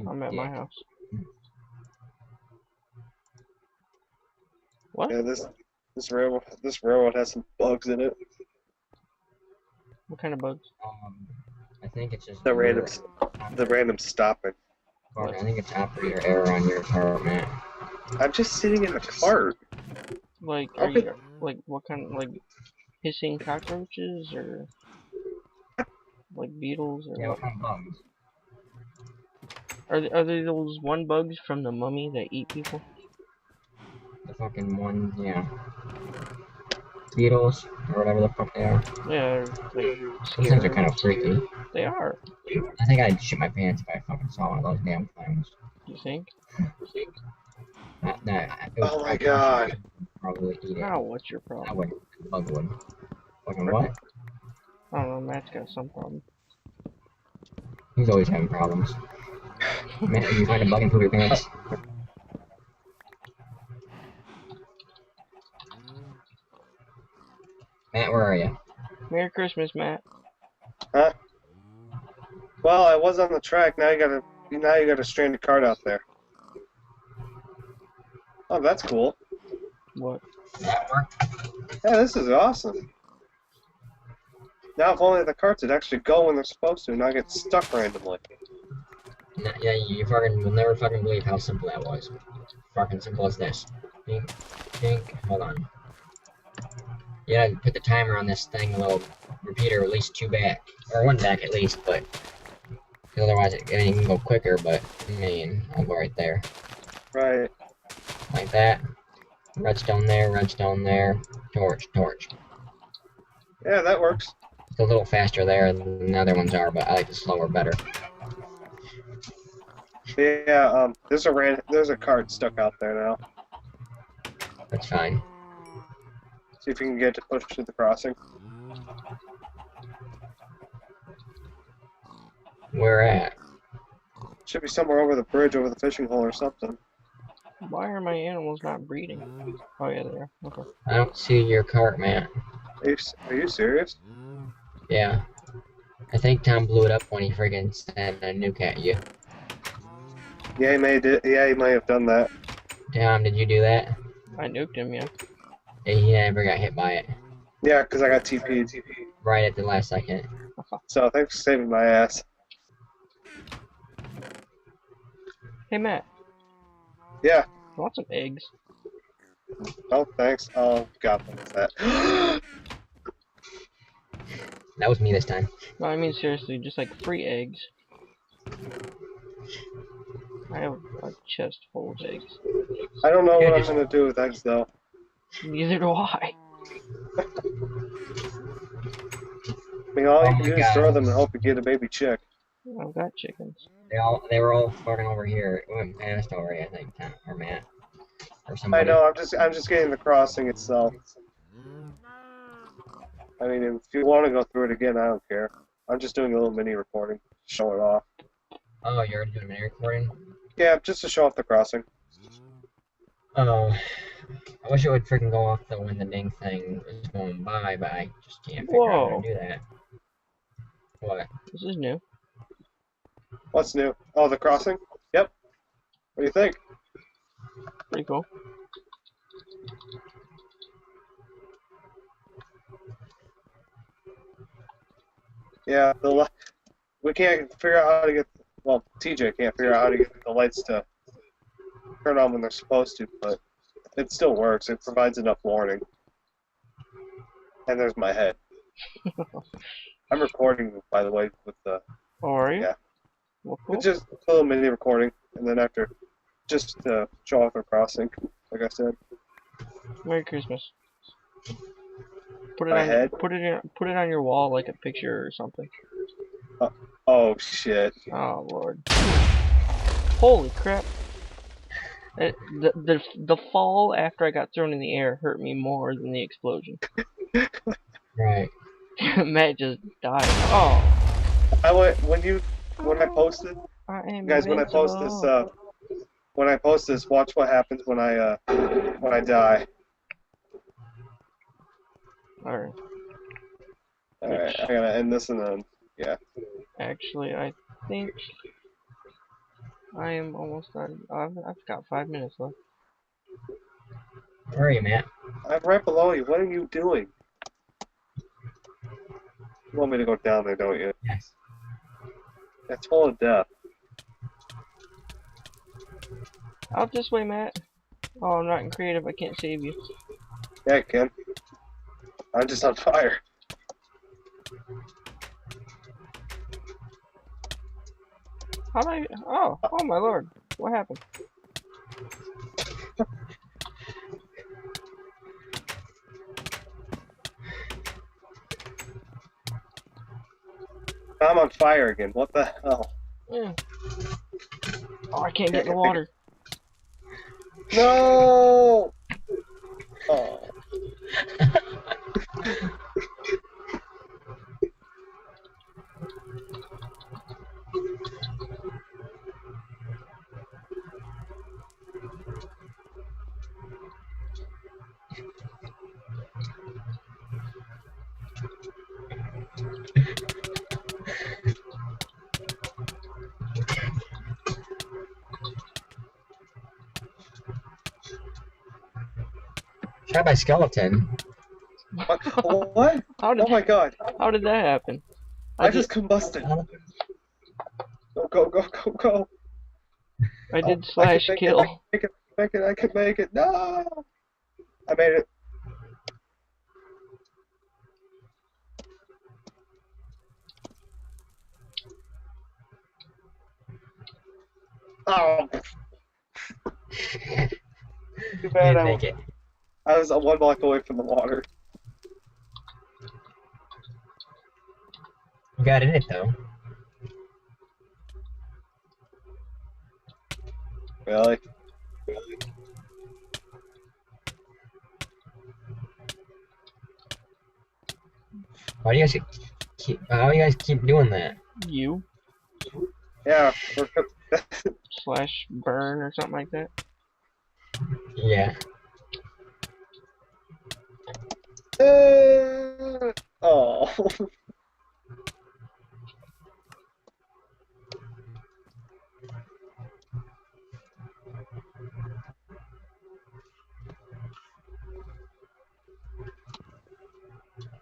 I'm at my house. What? Yeah, this railroad has some bugs in it. What kind of bugs? I think it's just The random stopping. I think it's operator error on your car, man. I'm just sitting in the cart. Like, are you like what kind? Like hissing cockroaches or like beetles or Yeah, what? what kind of bugs? Are they those one bugs from the mummy that eat people? The fucking one, yeah. Beetles, or whatever the fuck they are. Yeah, like Those things are scary. kind of freaky. They are. I think I'd shit my pants if I fucking saw one of those damn things. You think? Oh my god. Probably eat it. Oh, what's your I problem? would. Bug would. Fucking what? I don't know. Matt's got some problem. He's always having problems. Man, you find a bug and poop your pants. Matt, where are you? Merry Christmas, Matt. Huh? Well, I was on the track. Now you got a stranded cart out there. Oh, that's cool. What? That work? Yeah, this is awesome. Now, if only the carts would actually go when they're supposed to, and not get stuck randomly. Yeah, you fucking will never fucking believe how simple that was. Fucking simple as this. Dink, dink. Hold on. Yeah, put the timer on this thing, a little repeater, at least 2 back. Or 1 back at least, but... Cause otherwise it can go quicker, but... I mean, I'll go right there. Right. Like that. Redstone there, torch, torch. Yeah, that works. It's a little faster there than the other ones are, but I like the slower better. Yeah, there's a cart stuck out there now. That's fine. See if you can get to push to the crossing. Where at? Should be somewhere over the bridge, over the fishing hole or something. Why are my animals not breeding? Oh yeah, they are. Okay. I don't see your cart, man. Are you serious? Yeah. I think Tom blew it up when he friggin' sent a nuke at you. Yeah, he may have done that. Tom, did you do that? I nuked him, yeah. Yeah, he never got hit by it. Yeah, because I got TP'd. Right at the last second. So thanks for saving my ass. Hey Matt, Yeah. I want some eggs. Oh, thanks. Oh, God, what's that? That was me this time. No, I mean seriously, just like free eggs. I have a chest full of eggs. I don't know what I'm gonna do with eggs, though. Neither do I. I mean, all you Oh can my do is God. throw them and hope you get a baby chick. I've got chickens. They were all fucking over here. It went past already, I think, Tom, or Matt. Or I somebody. know. I'm just getting the crossing itself. I mean, if you want to go through it again, I don't care. I'm just doing a little mini recording, show it off. Oh, you're already doing a mini recording? Yeah, just to show off the crossing. Oh. I wish it would freaking go off though when the ding thing is going by, but I just can't figure out how to do that. What? This is new. What's new? Oh, the crossing? Yep. What do you think? Pretty cool. Yeah, we can't figure out how to get. Well, TJ can't figure out how to get the lights to turn on when they're supposed to, but it still works. It provides enough warning. And there's my head. I'm recording, by the way, with the. Oh, are you? Yeah. Well, cool. It's just a little mini recording, and then after, just to show off the crossing, like I said. Merry Christmas. Put it My on. head? Put it on your wall like a picture or something. Oh shit! Oh Lord. Holy crap. The fall after I got thrown in the air hurt me more than the explosion. Right. Matt just died. Oh. When I posted, guys, when I post this, watch what happens when I die. Alright. Alright, I gotta end this and then, yeah. Actually, I think I am almost done. I've got 5 minutes left. Where are you, Matt? I'm right below you. What are you doing? You want me to go down there, don't you? Yes. It's full of death. Out this way, Matt. Oh, I'm not in creative. I can't save you. Yeah, I can. I'm just on fire. How do I? Oh my lord! What happened? I'm on fire again. What the hell? Yeah. Oh, I can't get in the water. No! Oh. Shot by skeleton. What? How did? Oh my god. How did that happen? I just combusted. Go. I did I can slash make kill. it. I can make it. No! I made it. Oh. Too You bad didn't make it. I was 1 block away from the water. You got in it though. Really? Why do you guys keep? How do you guys keep doing that? You Yeah. slash burn or something like that. Yeah. Oh.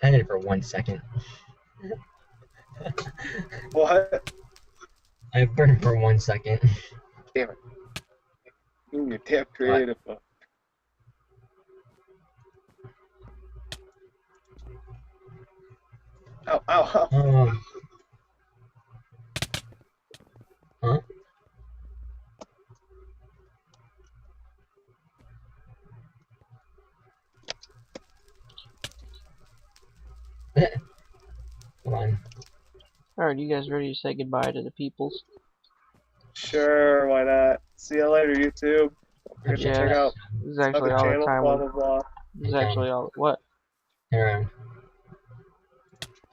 I did it for 1 second. What? I burned for 1 second. Damn it. You're damn creative. Ow. Huh? Hold on. Alright, you guys ready to say goodbye to the peoples? Sure, why not? See you later, YouTube. Forget to Yeah, check out this is actually other all the channels, time. blah, blah, blah. This is actually all. What? Turn around.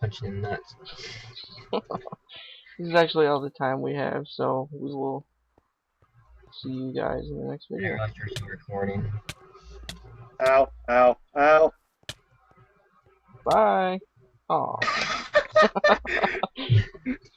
Punching in the nuts. This is actually all the time we have, so we will see you guys in the next I video. realized you're still recording. Ow. Bye! Aw.